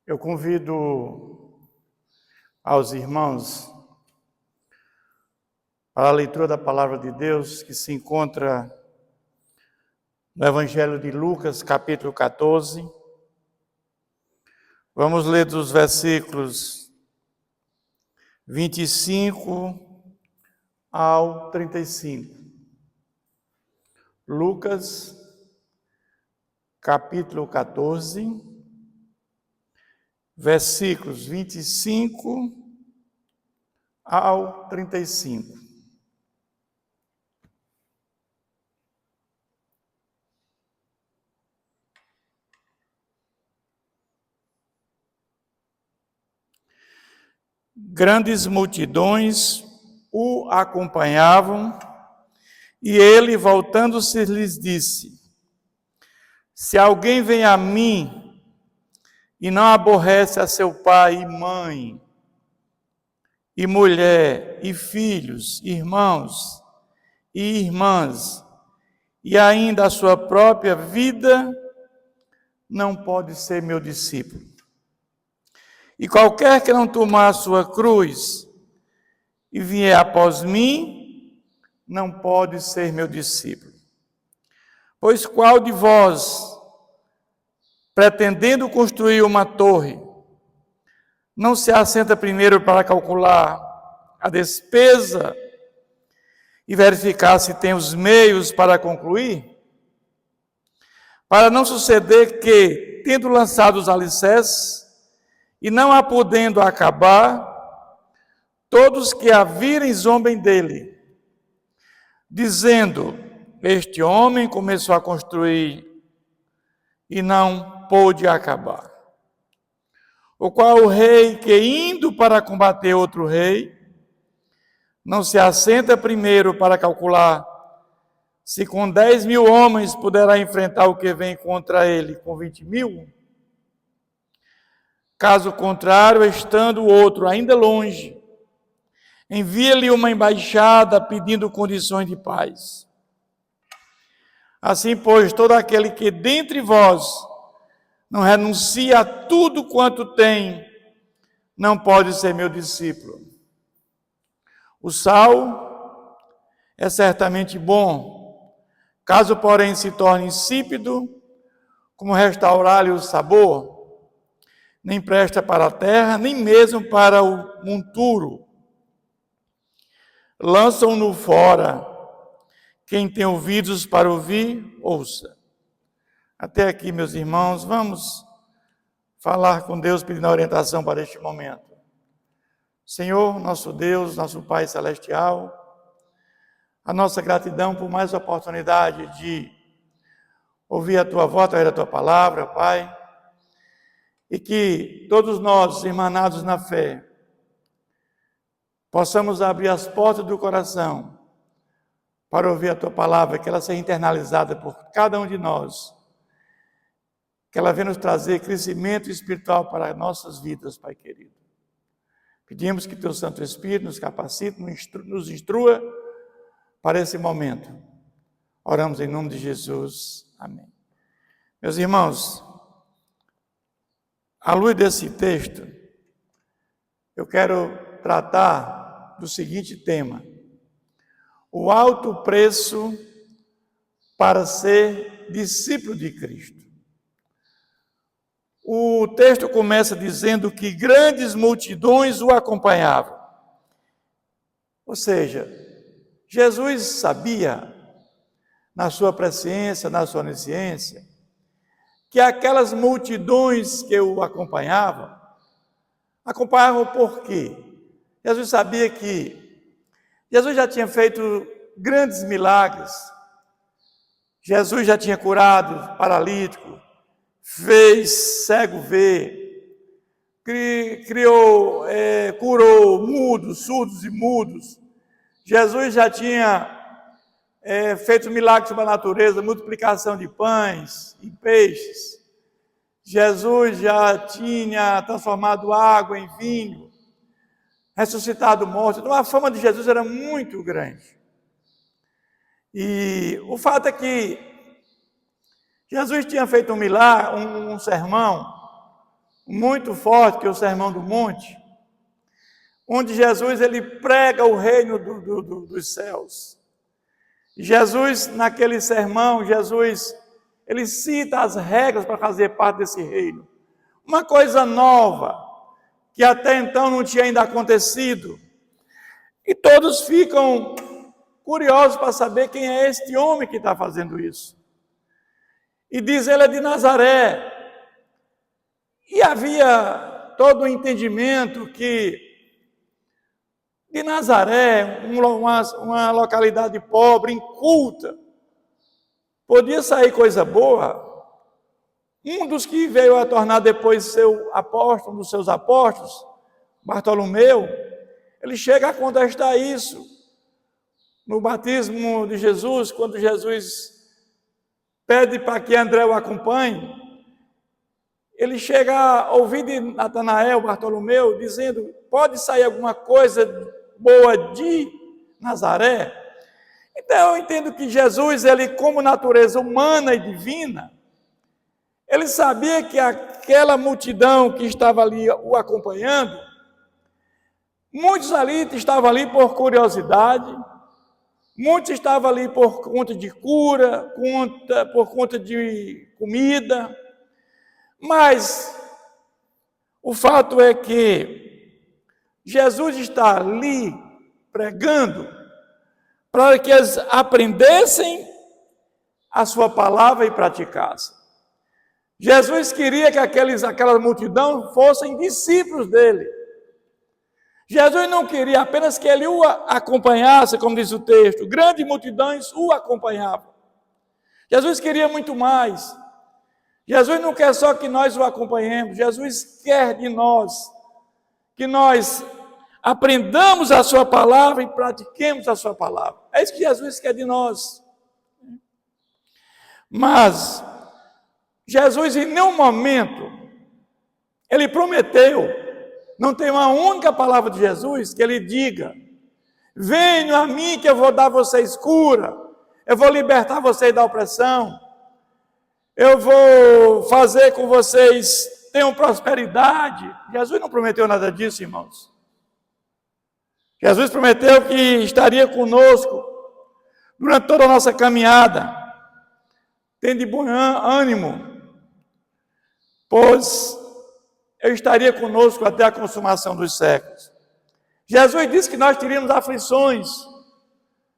Eu convido aos irmãos para a leitura da palavra de Deus que se encontra no Evangelho de Lucas, capítulo 14. Vamos ler dos versículos 25 ao 35. Lucas, capítulo 14, versículos 25 ao 35. Grandes multidões o acompanhavam, e ele, voltando-se, lhes disse: Se alguém vem a mim e não aborrece a seu pai e mãe, e mulher, e filhos, irmãos e irmãs, e ainda a sua própria vida, não pode ser meu discípulo. E qualquer que não tomar a sua cruz e vier após mim, não pode ser meu discípulo. Pois qual de vós, pretendendo construir uma torre, não se assenta primeiro para calcular a despesa e verificar se tem os meios para concluir? Para não suceder que, tendo lançado os alicerces, e não a podendo acabar, todos que a virem zombem dele, dizendo: Este homem começou a construir e não pôde acabar. O qual o rei que, indo para combater outro rei, não se assenta primeiro para calcular se com 10.000 homens poderá enfrentar o que vem contra ele com 20.000? Caso contrário, estando o outro ainda longe, envia-lhe uma embaixada pedindo condições de paz. Assim, pois, todo aquele que dentre vós não renuncia a tudo quanto tem, não pode ser meu discípulo. O sal é certamente bom, caso, porém, se torne insípido, como restaurar-lhe o sabor? Nem presta para a terra, nem mesmo para o monturo. Lançam-no fora. Quem tem ouvidos para ouvir, ouça. Até aqui, meus irmãos, vamos falar com Deus pedindo orientação para este momento. Senhor, nosso Deus, nosso Pai Celestial, a nossa gratidão por mais oportunidade de ouvir a Tua voz, através da Tua palavra, Pai. E que todos nós, irmanados na fé, possamos abrir as portas do coração para ouvir a Tua palavra, que ela seja internalizada por cada um de nós, que ela venha nos trazer crescimento espiritual para nossas vidas, Pai querido. Pedimos que Teu Santo Espírito nos capacite, nos instrua para esse momento. Oramos em nome de Jesus. Amém. Meus irmãos, à luz desse texto, eu quero tratar do seguinte tema: o alto preço para ser discípulo de Cristo. O texto começa dizendo que grandes multidões o acompanhavam. Ou seja, Jesus sabia, na sua presciência, na sua onisciência, que aquelas multidões que o acompanhavam por quê? Jesus sabia que Jesus já tinha feito grandes milagres, Jesus já tinha curado paralítico, fez cego ver, curou mudos, surdos e mudos. Jesus já tinha feito milagres sobre a natureza, multiplicação de pães e peixes. Jesus já tinha transformado água em vinho, ressuscitado morto. Então a fama de Jesus era muito grande. E o fato é que Jesus tinha feito um milagre, um sermão, muito forte, que é o Sermão do Monte, onde Jesus ele prega o reino dos céus. Jesus, naquele sermão, ele cita as regras para fazer parte desse reino. Uma coisa nova, que até então não tinha ainda acontecido. E todos ficam curiosos para saber quem é este homem que está fazendo isso. E diz, ele é de Nazaré. E havia todo o entendimento que de Nazaré, uma localidade pobre, inculta, podia sair coisa boa. Um dos que veio a tornar depois seu apóstolo, um dos seus apóstolos, Bartolomeu, ele chega a contestar isso no batismo de Jesus, quando Jesus pede para que André o acompanhe. Ele chega a ouvir de Natanael, Bartolomeu, dizendo, pode sair alguma coisa boa de Nazaré? Então eu entendo que Jesus, ele como natureza humana e divina, ele sabia que aquela multidão que estava ali o acompanhando, muitos ali estavam ali por curiosidade, muitos estavam ali por conta de cura, por conta de comida, mas o fato é que Jesus está ali pregando para que eles aprendessem a sua palavra e praticassem. Jesus queria que aquela multidão fossem discípulos dele. Jesus não queria apenas que ele o acompanhasse, como diz o texto, grandes multidões o acompanhavam. Jesus queria muito mais. Jesus não quer só que nós o acompanhemos, Jesus quer de nós que nós aprendamos a sua palavra e pratiquemos a sua palavra. É isso que Jesus quer de nós. Mas Jesus em nenhum momento ele prometeu, não tem uma única palavra de Jesus que ele diga, venham a mim que eu vou dar vocês cura, eu vou libertar vocês da opressão, eu vou fazer com vocês tenham prosperidade. Jesus não prometeu nada disso, irmãos. Jesus prometeu que estaria conosco durante toda a nossa caminhada. Tem de bom ânimo, pois eu estaria conosco até a consumação dos séculos. Jesus disse que nós teríamos aflições.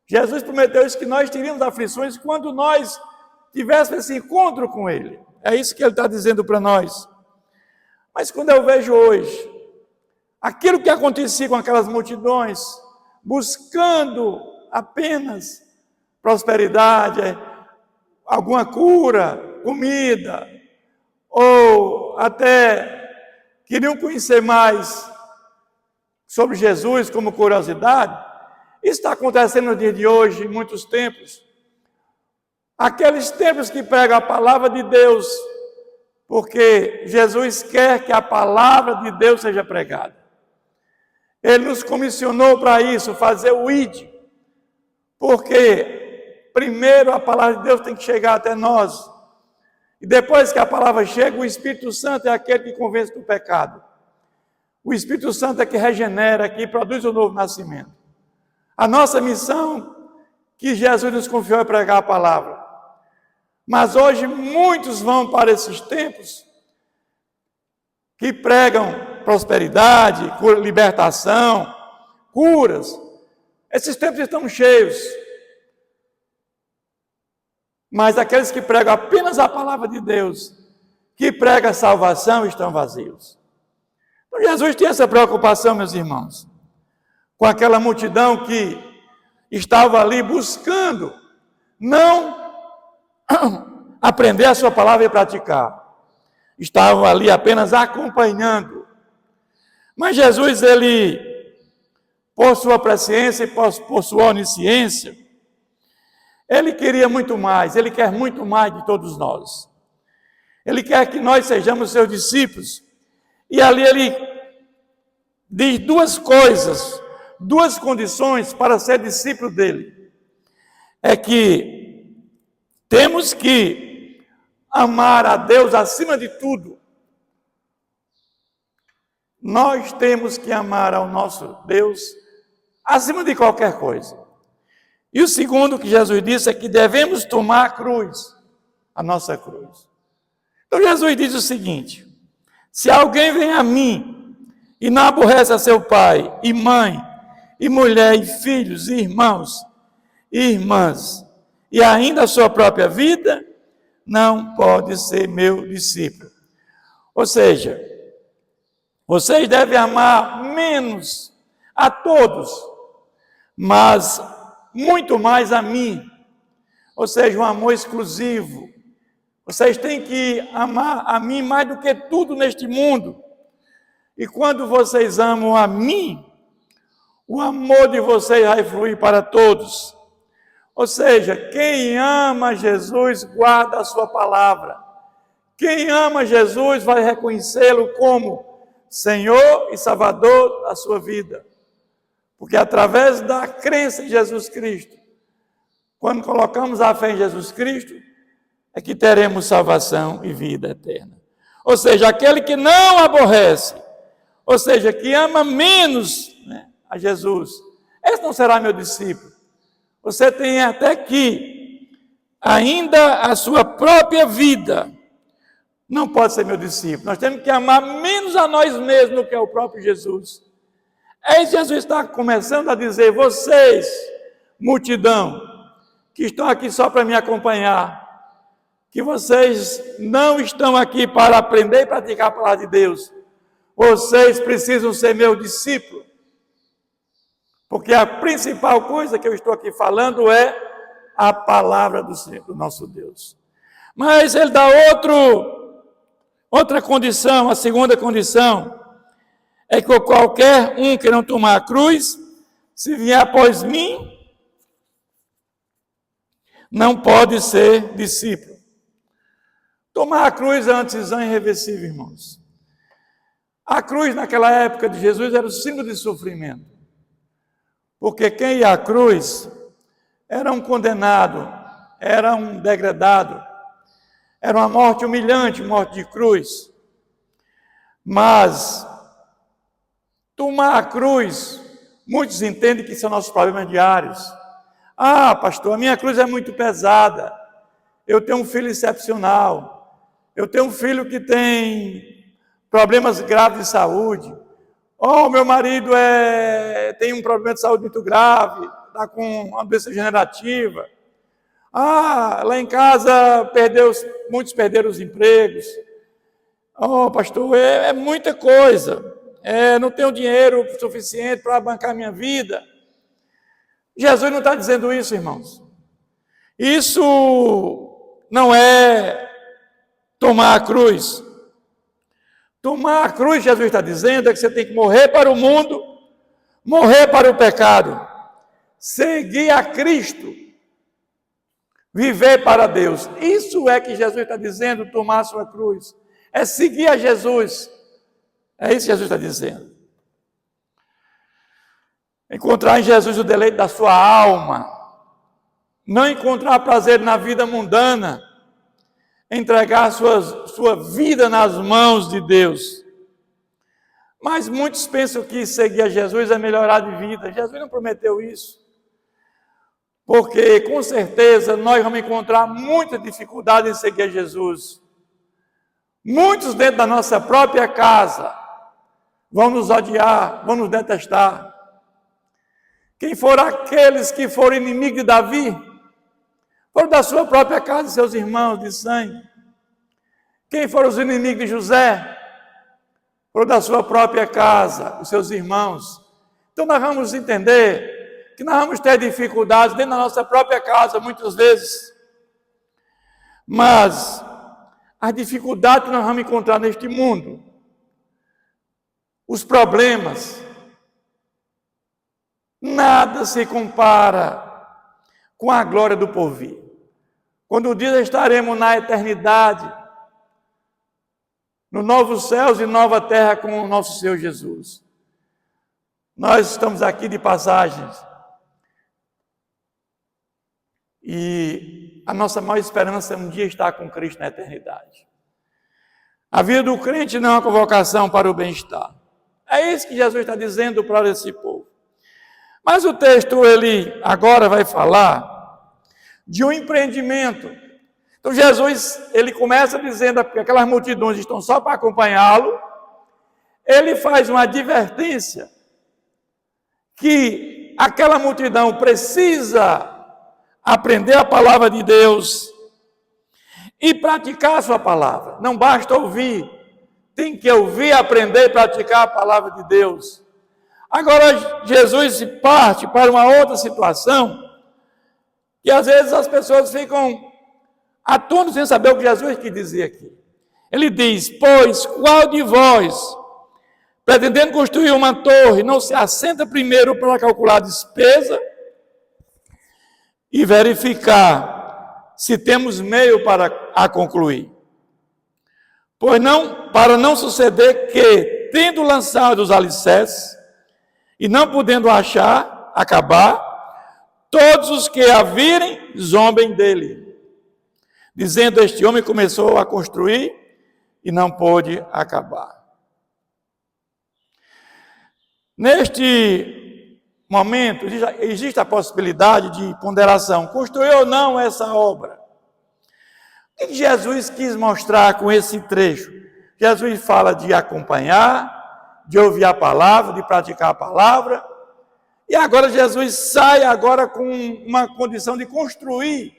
Jesus prometeu isso, que nós teríamos aflições quando nós tivéssemos esse encontro com Ele. É isso que Ele está dizendo para nós. Mas quando eu vejo hoje aquilo que acontecia com aquelas multidões, buscando apenas prosperidade, alguma cura, comida, ou até queriam conhecer mais sobre Jesus como curiosidade, isso está acontecendo no dia de hoje, em muitos templos. Aqueles templos que pregam a palavra de Deus, porque Jesus quer que a palavra de Deus seja pregada. Ele nos comissionou para isso, fazer o ID, porque primeiro a palavra de Deus tem que chegar até nós, e depois que a palavra chega, o Espírito Santo é aquele que convence do pecado. O Espírito Santo é que regenera, que produz o novo nascimento. A nossa missão que Jesus nos confiou é pregar a palavra. Mas hoje muitos vão para esses templos que pregam prosperidade, libertação, curas. Esses templos estão cheios. Mas aqueles que pregam apenas a palavra de Deus, que pregam a salvação, estão vazios. Então Jesus tinha essa preocupação, meus irmãos, com aquela multidão que estava ali buscando não aprender a sua palavra e praticar. Estavam ali apenas acompanhando. Mas Jesus, ele, por sua presciência e por sua onisciência, ele queria muito mais, ele quer muito mais de todos nós. Ele quer que nós sejamos seus discípulos. E ali ele diz duas coisas, duas condições para ser discípulo dele. É que temos que amar a Deus acima de tudo. nós temos que amar ao nosso Deus acima de qualquer coisa. E o segundo que Jesus disse é que devemos tomar a cruz, a nossa cruz. Então Jesus diz o seguinte: se alguém vem a mim e não aborrece a seu pai e mãe, e mulher, e filhos, e irmãos, e irmãs, e ainda a sua própria vida, não pode ser meu discípulo. Ou seja, vocês devem amar menos a todos, mas muito mais a mim. Ou seja, um amor exclusivo. Vocês têm que amar a mim mais do que tudo neste mundo. E quando vocês amam a mim, o amor de vocês vai fluir para todos. Ou seja, quem ama Jesus guarda a sua palavra. Quem ama Jesus vai reconhecê-lo como Senhor e Salvador da sua vida. Porque através da crença em Jesus Cristo, quando colocamos a fé em Jesus Cristo, é que teremos salvação e vida eterna. Ou seja, aquele que não aborrece, ou seja, que ama menos, a Jesus, esse não será meu discípulo. Você tem até que ainda a sua própria vida não pode ser meu discípulo. Nós temos que amar menos a nós mesmos do que o próprio Jesus. Aí Jesus está começando a dizer: vocês, multidão, que estão aqui só para me acompanhar, que vocês não estão aqui para aprender e praticar a palavra de Deus. Vocês precisam ser meu discípulo. Porque a principal coisa que eu estou aqui falando é a palavra do Senhor, do nosso Deus. Mas ele dá outra condição, a segunda condição, é que qualquer um que não tomar a cruz, se vier após mim, não pode ser discípulo. Tomar a cruz é uma decisão irreversível, irmãos. A cruz naquela época de Jesus era o símbolo de sofrimento. Porque quem ia à cruz era um condenado, era um degradado, era uma morte humilhante, morte de cruz. Mas tomar a cruz, muitos entendem que são nossos problemas diários. Ah, pastor, a minha cruz é muito pesada. Eu tenho um filho excepcional. Eu tenho um filho que tem problemas graves de saúde. Oh, meu marido tem um problema de saúde muito grave, está com uma doença degenerativa. Ah, lá em casa muitos perderam os empregos. Oh, pastor, é muita coisa. Não tenho dinheiro suficiente para bancar minha vida. Jesus não está dizendo isso, irmãos. Isso não é tomar a cruz. Tomar a cruz, Jesus está dizendo, é que você tem que morrer para o mundo, morrer para o pecado, seguir a Cristo, viver para Deus. Isso é que Jesus está dizendo, tomar a sua cruz. É seguir a Jesus. É isso que Jesus está dizendo. Encontrar em Jesus o deleite da sua alma. Não encontrar prazer na vida mundana. Entregar sua vida nas mãos de Deus. Mas muitos pensam que seguir a Jesus é melhorar de vida. Jesus não prometeu isso. Porque, com certeza, nós vamos encontrar muita dificuldade em seguir a Jesus. Muitos dentro da nossa própria casa vão nos odiar, vão nos detestar. Quem foram aqueles que foram inimigos de Davi? Foram da sua própria casa, seus irmãos de sangue. Quem foram os inimigos de José? Foram da sua própria casa, os seus irmãos. Então nós vamos entender que nós vamos ter dificuldades dentro da nossa própria casa, muitas vezes. Mas as dificuldades que nós vamos encontrar neste mundo, os problemas, nada se compara com a glória do porvir. Quando um dia estaremos na eternidade, no novos céus e nova terra com o nosso Senhor Jesus. Nós estamos aqui de passagens. E a nossa maior esperança é um dia estar com Cristo na eternidade. A vida do crente não é uma convocação para o bem-estar. É isso que Jesus está dizendo para esse povo. Mas o texto, ele agora vai falar de um empreendimento. Então Jesus, ele começa dizendo que aquelas multidões estão só para acompanhá-lo. Ele faz uma advertência que aquela multidão precisa aprender a palavra de Deus e praticar a sua palavra. Não basta ouvir, tem que ouvir, aprender e praticar a palavra de Deus. Agora, Jesus parte para uma outra situação, que às vezes as pessoas ficam atônitos sem saber o que Jesus quis dizer aqui. Ele diz: pois qual de vós, pretendendo construir uma torre, não se assenta primeiro para calcular a despesa e verificar se temos meio para a concluir? Pois não, para não suceder que, tendo lançado os alicerces e não podendo acabar, todos os que a virem zombem dele, dizendo: este homem começou a construir e não pôde acabar. Neste momento, existe a possibilidade de ponderação: construir ou não essa obra? O que Jesus quis mostrar com esse trecho? Jesus fala de acompanhar, de ouvir a palavra, de praticar a palavra, e agora Jesus sai agora com uma condição de construir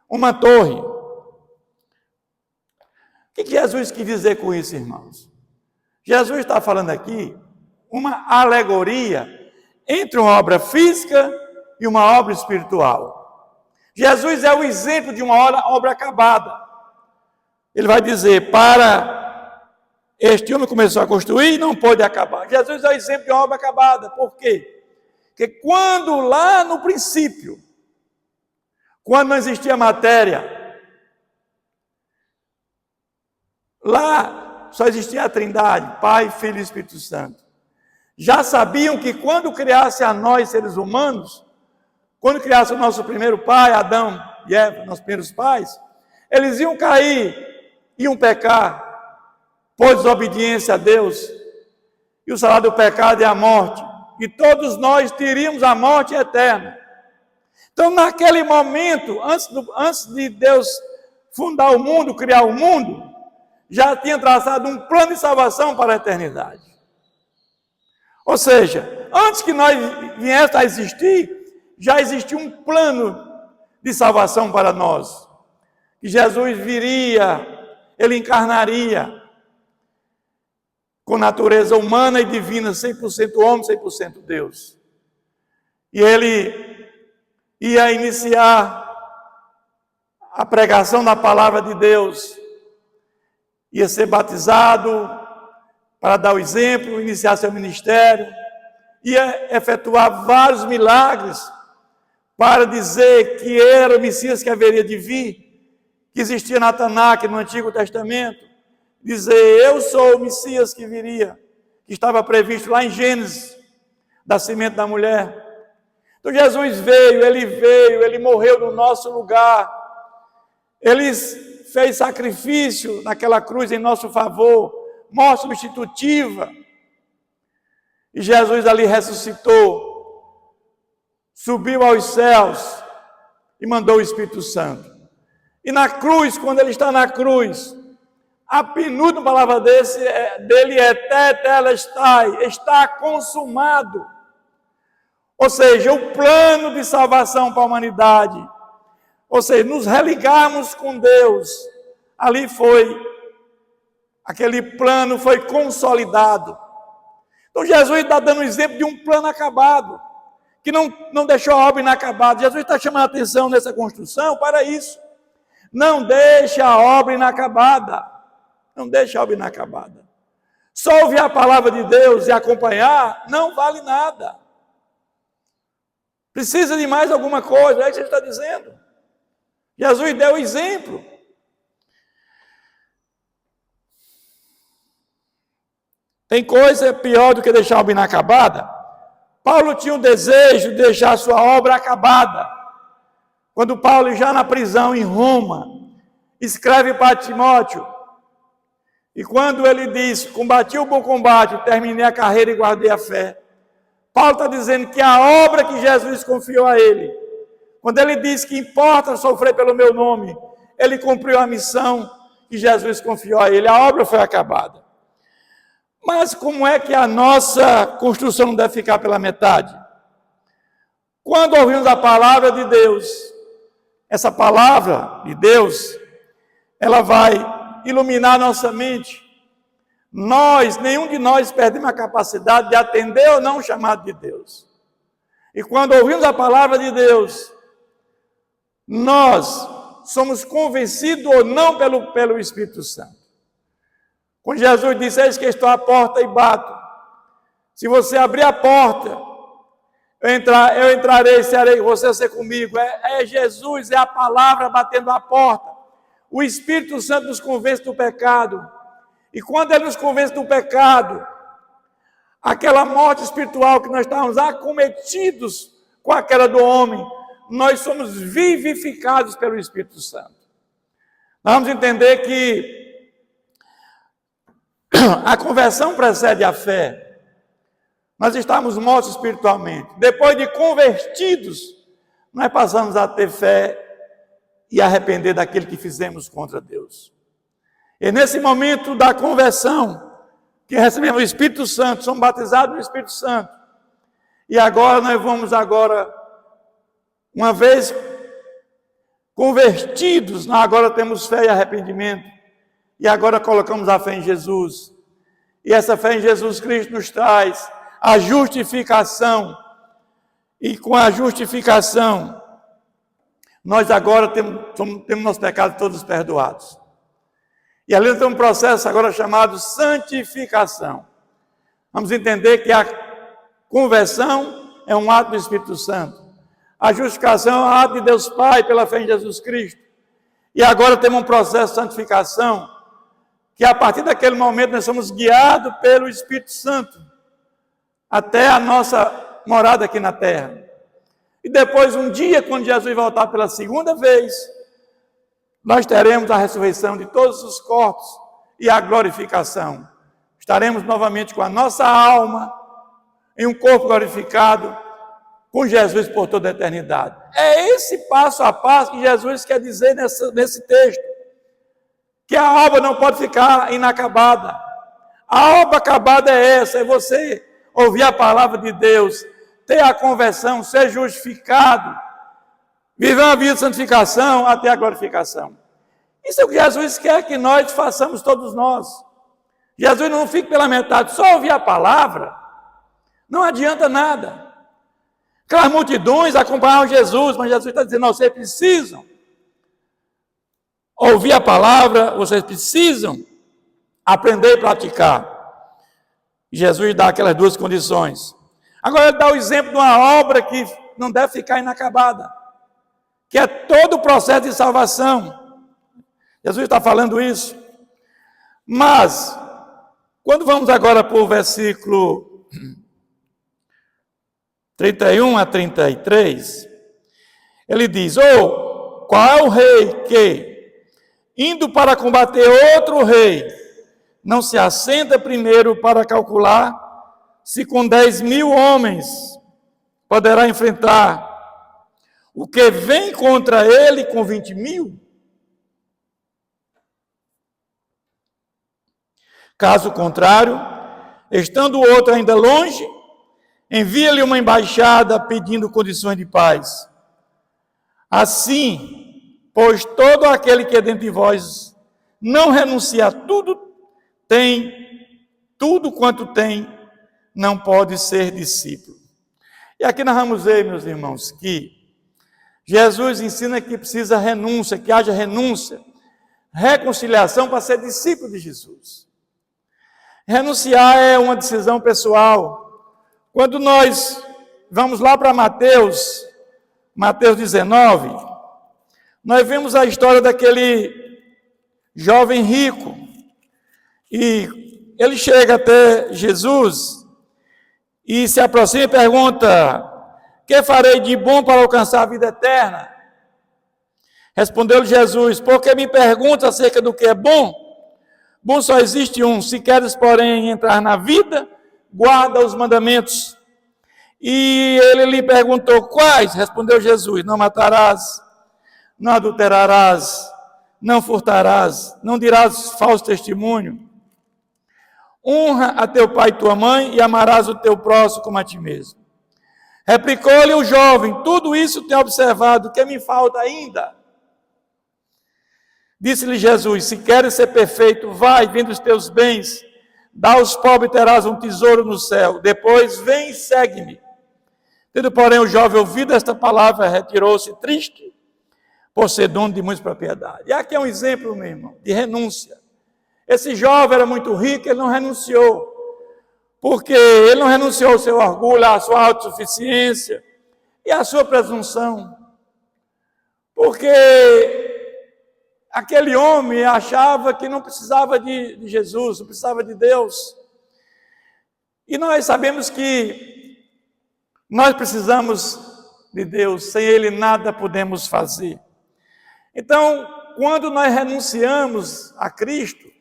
uma torre. O que Jesus quis dizer com isso, irmãos? Jesus está falando aqui uma alegoria entre uma obra física e uma obra espiritual. Jesus é o exemplo de uma obra acabada. Ele vai dizer: para este homem começou a construir e não pôde acabar. Jesus é o exemplo de uma obra acabada. Por quê? Porque quando lá no princípio, quando não existia matéria, lá só existia a Trindade, Pai, Filho e Espírito Santo. Já sabiam que quando criasse a nós, seres humanos, quando criasse o nosso primeiro pai, Adão e Eva, nossos primeiros pais, eles iam cair, iam pecar, por desobediência a Deus, e o salário do pecado é a morte, e todos nós teríamos a morte eterna. Então, naquele momento, antes de Deus fundar o mundo, criar o mundo, já tinha traçado um plano de salvação para a eternidade. Ou seja, antes que nós viéssemos a existir, já existia um plano de salvação para nós. Que Jesus viria, ele encarnaria com natureza humana e divina, 100% homem, 100% Deus. E ele ia iniciar a pregação da palavra de Deus, ia ser batizado para dar o exemplo, iniciar seu ministério, ia efetuar vários milagres para dizer que era o Messias que haveria de vir, que existia na Tanakh, no Antigo Testamento, dizer: eu sou o Messias que viria, que estava previsto lá em Gênesis, da semente da mulher. Então Jesus veio, ele morreu no nosso lugar, ele fez sacrifício naquela cruz em nosso favor, morte substitutiva, e Jesus ali ressuscitou, subiu aos céus e mandou o Espírito Santo. E na cruz, quando ele está na cruz, a penúltima palavra dele é tetelestai, está consumado. Ou seja, o plano de salvação para a humanidade, ou seja, nos religarmos com Deus, ali aquele plano foi consolidado. Então Jesus está dando o exemplo de um plano acabado, que não deixou a obra inacabada. Jesus está chamando a atenção nessa construção para isso. Não deixa a obra inacabada. Não deixa a obra inacabada. Só ouvir a palavra de Deus e acompanhar não vale nada. Precisa de mais alguma coisa, é isso que ele está dizendo. Jesus deu o exemplo. Tem coisa pior do que deixar a obra inacabada? Paulo tinha um desejo de deixar a sua obra acabada. Quando Paulo, já na prisão em Roma, escreve para Timóteo, E quando ele diz, combati o bom combate, terminei a carreira e guardei a fé, Paulo está dizendo que a obra que Jesus confiou a ele, quando ele diz que importa sofrer pelo meu nome, ele cumpriu a missão que Jesus confiou a ele, a obra foi acabada. Mas como é que a nossa construção não deve ficar pela metade? Quando ouvimos a palavra de Deus, essa palavra de Deus, ela vai iluminar nossa mente. Nenhum de nós perdemos a capacidade de atender ou não o chamado de Deus. E quando ouvimos a palavra de Deus, nós somos convencidos ou não pelo Espírito Santo. Quando Jesus disse, eis que estou à porta e bato. Se você abrir a porta, eu entrarei, serei você ser comigo. É Jesus, é a palavra batendo a porta. O Espírito Santo nos convence do pecado. E quando ele nos convence do pecado, aquela morte espiritual que nós estávamos acometidos com a queda do homem, nós somos vivificados pelo Espírito Santo. Nós vamos entender que a conversão precede a fé. Nós estamos mortos espiritualmente. Depois de convertidos, nós passamos a ter fé e arrepender daquilo que fizemos contra Deus. E nesse momento da conversão, que recebemos o Espírito Santo, somos batizados no Espírito Santo. E agora nós vamos uma vez convertidos, nós agora temos fé e arrependimento. E agora colocamos a fé em Jesus. E essa fé em Jesus Cristo nos traz a justificação. E com a justificação, nós agora temos nossos pecados todos perdoados. E ali tem um processo agora chamado santificação. Vamos entender que a conversão é um ato do Espírito Santo. A justificação é um ato de Deus Pai pela fé em Jesus Cristo. E agora temos um processo de santificação, que a partir daquele momento nós somos guiados pelo Espírito Santo até a nossa morada aqui na terra. E depois, um dia, quando Jesus voltar pela segunda vez, nós teremos a ressurreição de todos os corpos e a glorificação. Estaremos novamente com a nossa alma em um corpo glorificado com Jesus por toda a eternidade. É esse passo a passo que Jesus quer dizer nesse texto. Que a obra não pode ficar inacabada. A obra acabada é essa, é você ouvir a palavra de Deus, ter a conversão, ser justificado, viver uma vida de santificação até a glorificação. Isso é o que Jesus quer que nós façamos, todos nós. Jesus não fica pela metade, só ouvir a palavra, não adianta nada. Aquelas multidões acompanhavam Jesus, mas Jesus está dizendo, não, vocês precisam ouvir a palavra, vocês precisam aprender e praticar. Jesus dá aquelas duas condições. Agora ele dá o exemplo de uma obra que não deve ficar inacabada, que é todo o processo de salvação. Jesus está falando isso. Mas, quando vamos agora para o versículo 31 a 33, ele diz, qual é o rei que, indo para combater outro rei, não se assenta primeiro para calcular se com 10.000 homens poderá enfrentar o que vem contra ele com 20.000? Caso contrário, estando o outro ainda longe, envia-lhe uma embaixada pedindo condições de paz. Assim, pois todo aquele que é dentre vós não renuncia a tudo quanto tem, não pode ser discípulo. E aqui nós vamos ver, meus irmãos, que Jesus ensina que precisa renúncia, que haja renúncia, reconciliação para ser discípulo de Jesus. Renunciar é uma decisão pessoal. Quando nós vamos lá para Mateus 19, nós vemos a história daquele jovem rico. E ele chega até Jesus e se aproxima e pergunta, que farei de bom para alcançar a vida eterna? Respondeu-lhe Jesus, por que me pergunta acerca do que é bom? Bom só existe um. Se queres, porém, entrar na vida, guarda os mandamentos. E ele lhe perguntou: quais? Respondeu Jesus: não matarás, não adulterarás, não furtarás, não dirás falso testemunho. Honra a teu pai e tua mãe e amarás o teu próximo como a ti mesmo. Replicou-lhe o jovem: tudo isso tenho observado, o que me falta ainda? Disse-lhe Jesus: se queres ser perfeito, vai, vende os teus bens, dá aos pobres e terás um tesouro no céu. Depois vem e segue-me. Tendo, porém, o jovem ouvido esta palavra, retirou-se triste, por ser dono de muitas propriedades. E aqui é um exemplo, meu irmão, de renúncia. Esse jovem era muito rico, ele não renunciou. Porque ele não renunciou ao seu orgulho, à sua autossuficiência e à sua presunção. Porque aquele homem achava que não precisava de Jesus, não precisava de Deus. E nós sabemos que nós precisamos de Deus, sem Ele nada podemos fazer. Então, quando nós renunciamos a Cristo,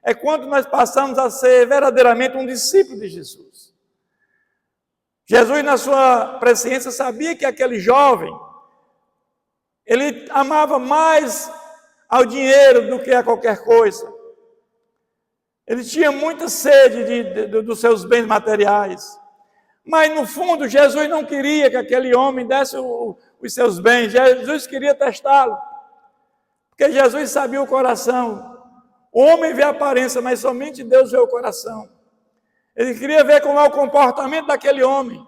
é quando nós passamos a ser verdadeiramente um discípulo de Jesus. Jesus, na sua presciência, sabia que aquele jovem, ele amava mais ao dinheiro do que a qualquer coisa. Ele tinha muita sede dos seus bens materiais. Mas, no fundo, Jesus não queria que aquele homem desse os seus bens. Jesus queria testá-lo. Porque Jesus sabia o coração. O homem vê a aparência, mas somente Deus vê o coração. Ele queria ver como é o comportamento daquele homem.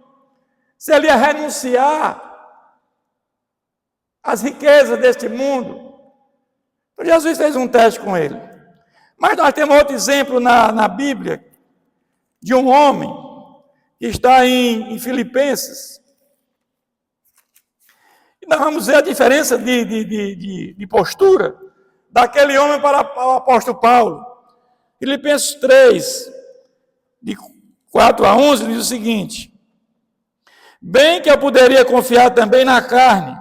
Se ele ia renunciar às riquezas deste mundo. Então, Jesus fez um teste com ele. Mas nós temos outro exemplo na Bíblia, de um homem que está em Filipenses. E nós vamos ver a diferença de postura daquele homem para o apóstolo Paulo. Filipenses 3, de 4 a 11, diz o seguinte: bem que eu poderia confiar também na carne.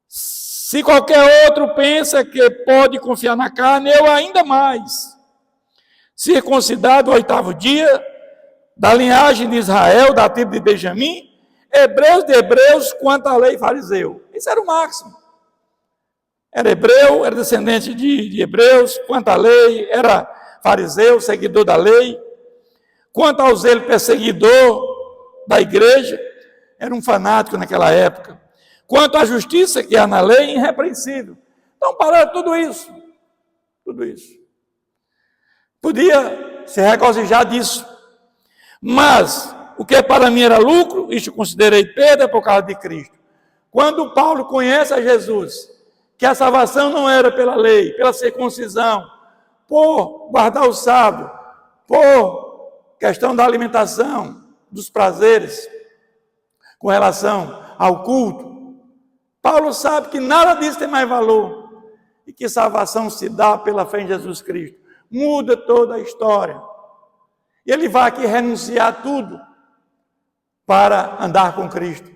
Se qualquer outro pensa que pode confiar na carne, eu ainda mais. Circuncidado o 8º dia, da linhagem de Israel, da tribo de Benjamim, hebreus de hebreus, quanto à lei fariseu. Esse era o máximo. Era hebreu, era descendente de hebreus, quanto à lei, era fariseu, seguidor da lei. Quanto ao zelo perseguidor da igreja, era um fanático naquela época. Quanto à justiça que há na lei, irrepreensível. Então, para tudo isso. Podia se regozijar disso. Mas, o que para mim era lucro, isto considerei perda por causa de Cristo. Quando Paulo conhece a Jesus, que a salvação não era pela lei, pela circuncisão, por guardar o sábado, por questão da alimentação, dos prazeres, com relação ao culto, Paulo sabe que nada disso tem mais valor e que salvação se dá pela fé em Jesus Cristo. Muda toda a história. E ele vai aqui renunciar tudo para andar com Cristo.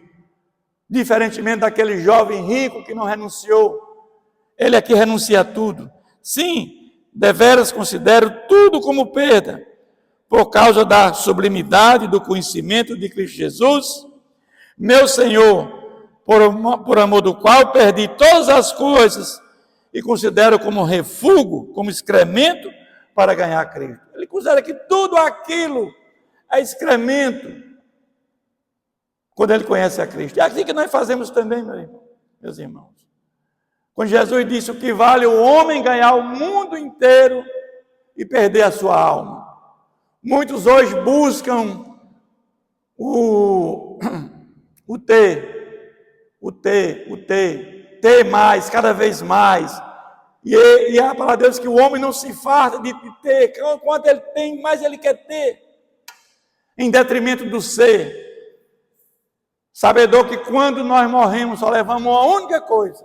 Diferentemente daquele jovem rico que não renunciou, ele aqui renuncia tudo. Sim, deveras considero tudo como perda, por causa da sublimidade do conhecimento de Cristo Jesus, meu Senhor, por amor do qual perdi todas as coisas e considero como refúgio, como excremento, para ganhar Cristo. Ele considera que tudo aquilo é excremento quando ele conhece a Cristo. É assim que nós fazemos também, meus irmãos. Quando Jesus disse: o que vale o homem ganhar o mundo inteiro e perder a sua alma. Muitos hoje buscam o ter mais, cada vez mais. E a palavra de Deus que o homem não se farta de ter. Quanto ele tem, mais ele quer ter. Em detrimento do ser. Sabedor que quando nós morremos, só levamos uma única coisa.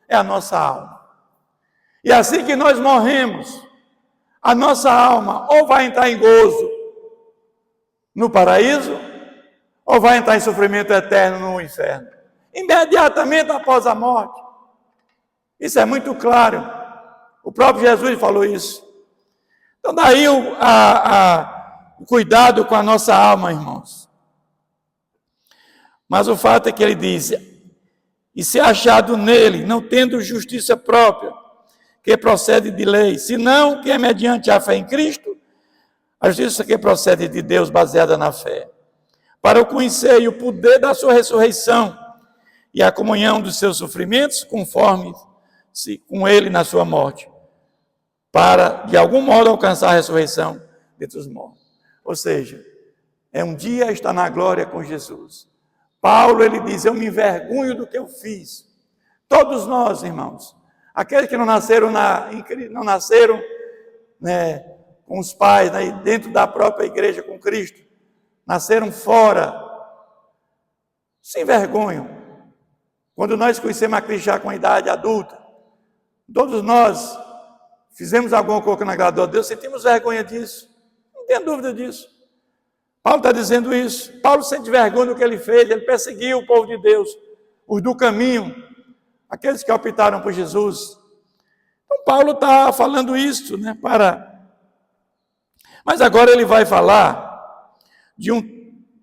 É a nossa alma. E assim que nós morremos, a nossa alma ou vai entrar em gozo no paraíso, ou vai entrar em sofrimento eterno no inferno. Imediatamente após a morte. Isso é muito claro. O próprio Jesus falou isso. Então, daí o cuidado com a nossa alma, irmãos. Mas o fato é que ele diz: e se achado nele, não tendo justiça própria, que procede de lei, senão que é mediante a fé em Cristo, a justiça que procede de Deus, baseada na fé, para o conhecer o poder da sua ressurreição e a comunhão dos seus sofrimentos, conforme-se com ele na sua morte, para, de algum modo, alcançar a ressurreição dentre os mortos. Ou seja, é um dia estar na glória com Jesus. Paulo, ele diz: eu me envergonho do que eu fiz. Todos nós, irmãos, aqueles que não nasceram, com os pais, dentro da própria igreja com Cristo, nasceram fora, se envergonham. Quando nós conhecemos a Cristo já com a idade adulta, todos nós fizemos alguma coisa que não agradou a Deus, sentimos vergonha disso, não tenha dúvida disso. Paulo está dizendo isso. Paulo sente vergonha do que ele fez, ele perseguiu o povo de Deus, os do caminho, aqueles que optaram por Jesus. Então Paulo está falando isso, Mas agora ele vai falar de um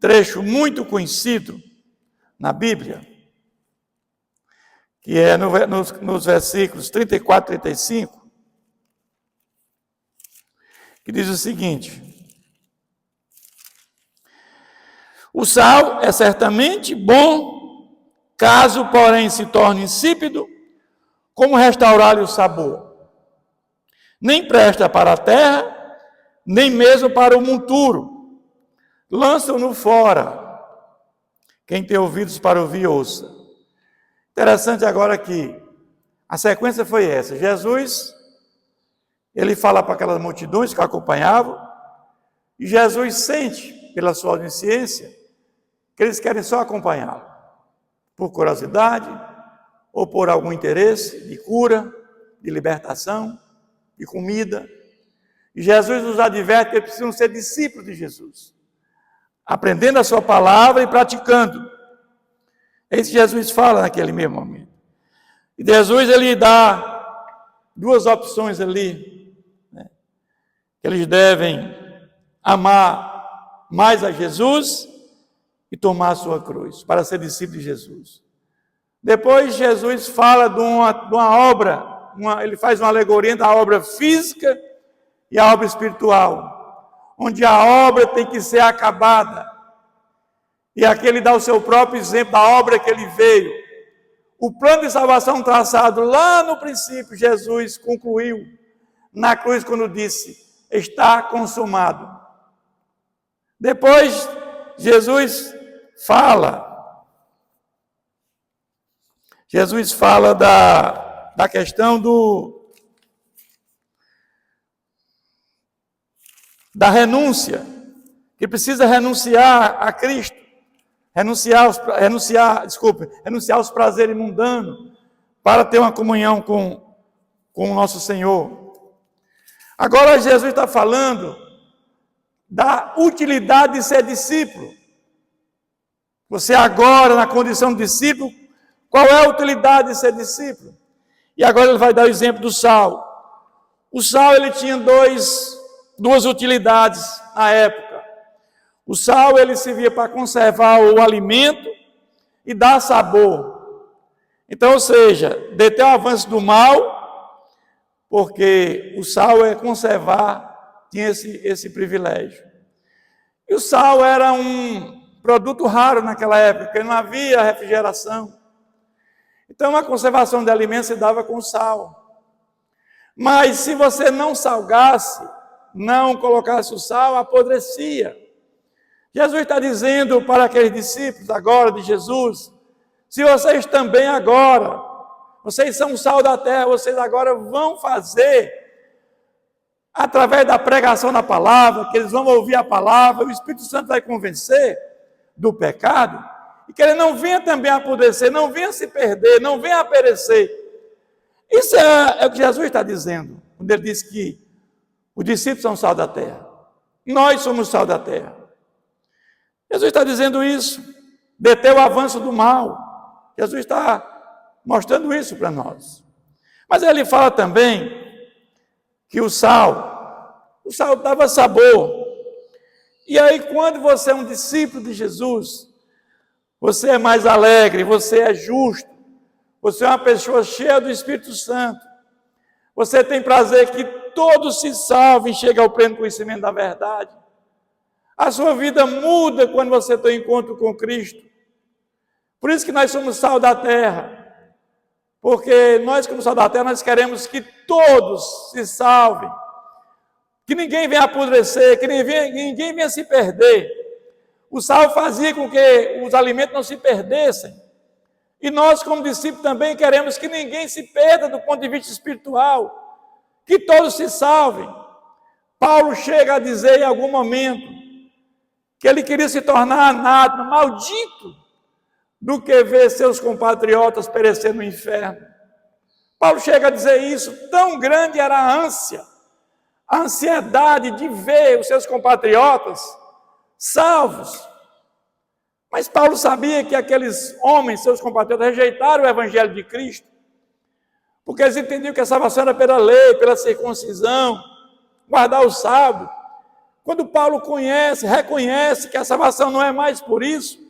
trecho muito conhecido na Bíblia, que é nos versículos 34 e 35, que diz o seguinte: o sal é certamente bom, caso, porém, se torne insípido, como restaurar-lhe o sabor? Nem presta para a terra, nem mesmo para o monturo. Lançam-no fora. Quem tem ouvidos para ouvir, ouça. Interessante agora que a sequência foi essa. Jesus, ele fala para aquelas multidões que acompanhavam, e Jesus sente, pela sua onisciência, que eles querem só acompanhá-lo, por curiosidade, ou por algum interesse de cura, de libertação, de comida. E Jesus nos adverte que eles precisam ser discípulos de Jesus, aprendendo a sua palavra e praticando. É isso que Jesus fala naquele mesmo momento. E Jesus, ele dá duas opções ali, que eles devem amar mais a Jesus e tomar a sua cruz, para ser discípulo de Jesus. Depois Jesus fala de uma obra, ele faz uma alegoria da obra física e a obra espiritual, onde a obra tem que ser acabada. E aqui ele dá o seu próprio exemplo da obra que ele veio. O plano de salvação traçado lá no princípio, Jesus concluiu na cruz quando disse: está consumado. Depois Jesus fala da questão da renúncia, que precisa renunciar a Cristo, renunciar aos prazeres mundanos, para ter uma comunhão com o nosso Senhor. Agora Jesus está falando da utilidade de ser discípulo. Você agora, na condição de discípulo, qual é a utilidade de ser discípulo? E agora ele vai dar o exemplo do sal. O sal, ele tinha duas utilidades na época. O sal, ele servia para conservar o alimento e dar sabor. Então, ou seja, deter o avanço do mal, porque o sal é conservar, tinha esse privilégio. E o sal era um produto raro naquela época, porque não havia refrigeração. Então, a conservação de alimentos se dava com sal. Mas se você não salgasse, não colocasse o sal, apodrecia. Jesus está dizendo para aqueles discípulos agora de Jesus: se vocês também agora, vocês são o sal da terra, vocês agora vão fazer, através da pregação da palavra, que eles vão ouvir a palavra, o Espírito Santo vai convencer do pecado, e que ele não venha também apodrecer, não venha se perder, não venha a perecer. Isso é o que Jesus está dizendo, quando ele diz que os discípulos são sal da terra. Nós somos sal da terra. Jesus está dizendo isso, deter o avanço do mal. Jesus está mostrando isso para nós. Mas ele fala também que o sal O sal dava sabor. E aí, quando você é um discípulo de Jesus, você é mais alegre, você é justo, você é uma pessoa cheia do Espírito Santo. Você tem prazer que todos se salvem e cheguem ao pleno conhecimento da verdade. A sua vida muda quando você tem encontro com Cristo. Por isso que nós somos sal da terra. Porque nós, como sal da terra, nós queremos que todos se salvem. Que ninguém venha apodrecer, que ninguém venha se perder. O sal fazia com que os alimentos não se perdessem. E nós, como discípulos, também queremos que ninguém se perda do ponto de vista espiritual. Que todos se salvem. Paulo chega a dizer em algum momento que ele queria se tornar anátema, maldito, do que ver seus compatriotas perecer no inferno. Paulo chega a dizer isso, tão grande era a ânsia, a ansiedade de ver os seus compatriotas salvos. Mas Paulo sabia que aqueles homens, seus compatriotas, rejeitaram o evangelho de Cristo, porque eles entendiam que a salvação era pela lei, pela circuncisão, guardar o sábado. Quando Paulo reconhece que a salvação não é mais por isso,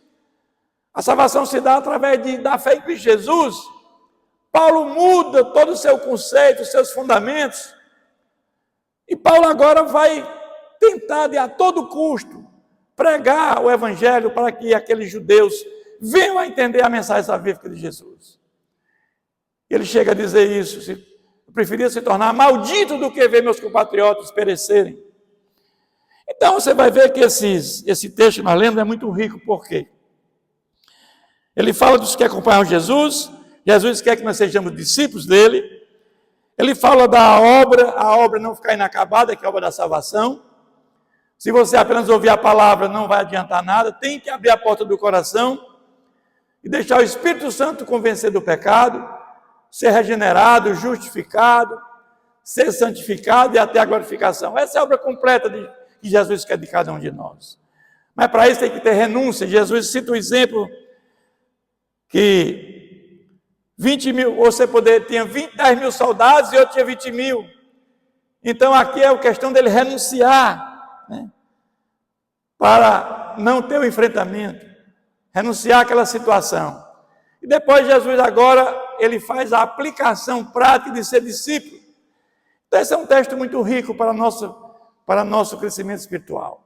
a salvação se dá através da fé em Cristo Jesus, Paulo muda todo o seu conceito, os seus fundamentos, e Paulo agora vai tentar a todo custo pregar o evangelho para que aqueles judeus venham a entender a mensagem salvífica de Jesus. Ele chega a dizer isso: eu preferia se tornar maldito do que ver meus compatriotas perecerem. Então você vai ver que esse texto que nós lemos é muito rico. Por quê? Ele fala dos que acompanham Jesus. Jesus quer que nós sejamos discípulos dele. Ele fala da obra, a obra não ficar inacabada, que é a obra da salvação. Se você apenas ouvir a palavra, não vai adiantar nada. Tem que abrir a porta do coração e deixar o Espírito Santo convencer do pecado, ser regenerado, justificado, ser santificado e até a glorificação. Essa é a obra completa que Jesus quer de cada um de nós. Mas para isso tem que ter renúncia. Jesus cita o exemplo que 20 mil, tinha 10 mil soldados e eu tinha 20 mil. Então aqui é a questão dele renunciar, né, para não ter o enfrentamento, renunciar àquela situação. E depois Jesus agora, ele faz a aplicação prática de ser discípulo. Então esse é um texto muito rico para nosso crescimento espiritual.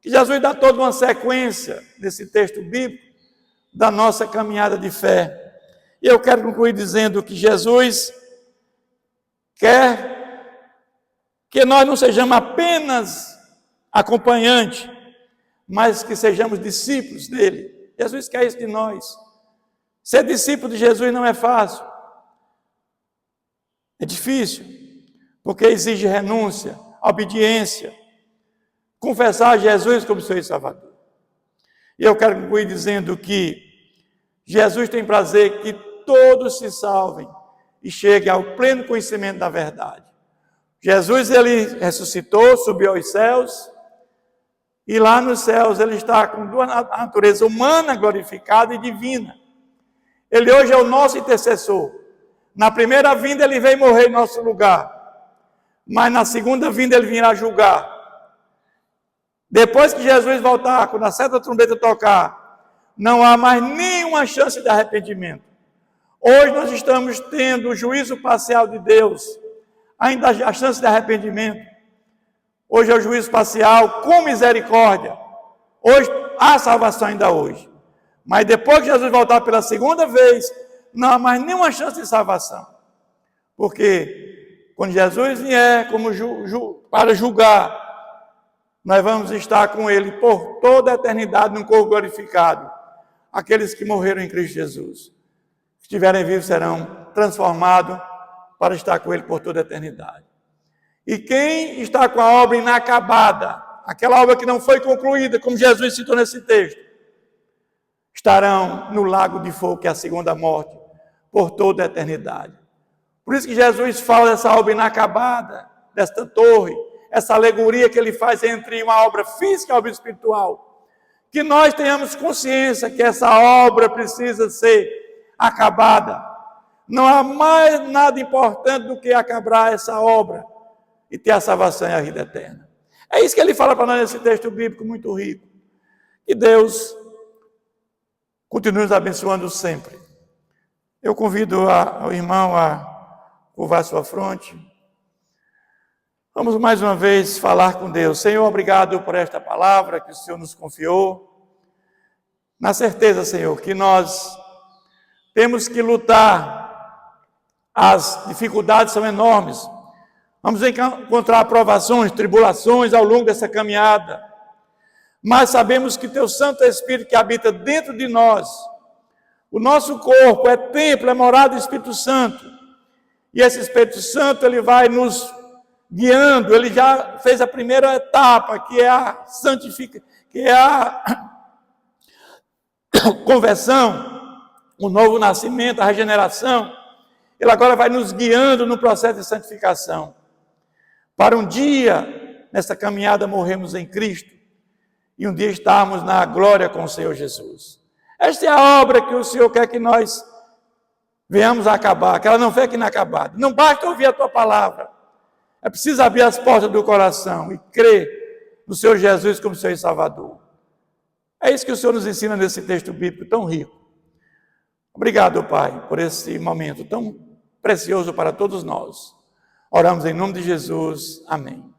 Que Jesus dá toda uma sequência nesse texto bíblico da nossa caminhada de fé. E eu quero concluir dizendo que Jesus quer que nós não sejamos apenas acompanhantes, mas que sejamos discípulos dele. Jesus quer isso de nós. Ser discípulo de Jesus não é fácil. É difícil, porque exige renúncia, obediência, confessar Jesus como seu Salvador. E eu quero concluir dizendo que Jesus tem prazer que todos se salvem e cheguem ao pleno conhecimento da verdade. Jesus, ele ressuscitou, subiu aos céus, e lá nos céus ele está com duas naturezas, humana glorificada e divina. Ele hoje é o nosso intercessor. Na primeira vinda ele veio morrer em nosso lugar, mas na segunda vinda ele virá julgar. Depois que Jesus voltar, quando a seta da trombeta tocar, não há mais nenhuma chance de arrependimento. Hoje nós estamos tendo o juízo parcial de Deus, ainda há chance de arrependimento. Hoje é o juízo parcial com misericórdia. Hoje há salvação ainda hoje. Mas depois que Jesus voltar pela segunda vez, não há mais nenhuma chance de salvação. Porque quando Jesus vier para julgar, nós vamos estar com ele por toda a eternidade num corpo glorificado. Aqueles que morreram em Cristo Jesus, que estiverem vivos, serão transformados para estar com ele por toda a eternidade. E quem está com a obra inacabada, aquela obra que não foi concluída, como Jesus citou nesse texto, estarão no lago de fogo, que é a segunda morte, por toda a eternidade. Por isso que Jesus fala dessa obra inacabada, desta torre, essa alegoria que ele faz entre uma obra física e uma obra espiritual. Que nós tenhamos consciência que essa obra precisa ser acabada. Não há mais nada importante do que acabar essa obra e ter a salvação e a vida eterna. É isso que ele fala para nós nesse texto bíblico muito rico. Que Deus continue nos abençoando sempre. Eu convido o irmão a curvar sua fronte. Vamos mais uma vez falar com Deus. Senhor, obrigado por esta palavra que o Senhor nos confiou. Na certeza, Senhor, que nós temos que lutar. As dificuldades são enormes. Vamos encontrar aprovações, tribulações ao longo dessa caminhada. Mas sabemos que Teu Santo Espírito que habita dentro de nós, o nosso corpo é templo, é morada do Espírito Santo. E esse Espírito Santo, ele vai nos guiando. Ele já fez a primeira etapa, que é a santificação, que é a conversão, o novo nascimento, a regeneração. Ele agora vai nos guiando no processo de santificação. Para um dia, nessa caminhada, morrermos em Cristo. E um dia estarmos na glória com o Senhor Jesus. Esta é a obra que o Senhor quer que nós venhamos a acabar, que ela não fique inacabada. Não basta ouvir a Tua palavra. É preciso abrir as portas do coração e crer no Senhor Jesus como Senhor e Salvador. É isso que o Senhor nos ensina nesse texto bíblico tão rico. Obrigado, Pai, por esse momento tão precioso para todos nós. Oramos em nome de Jesus. Amém.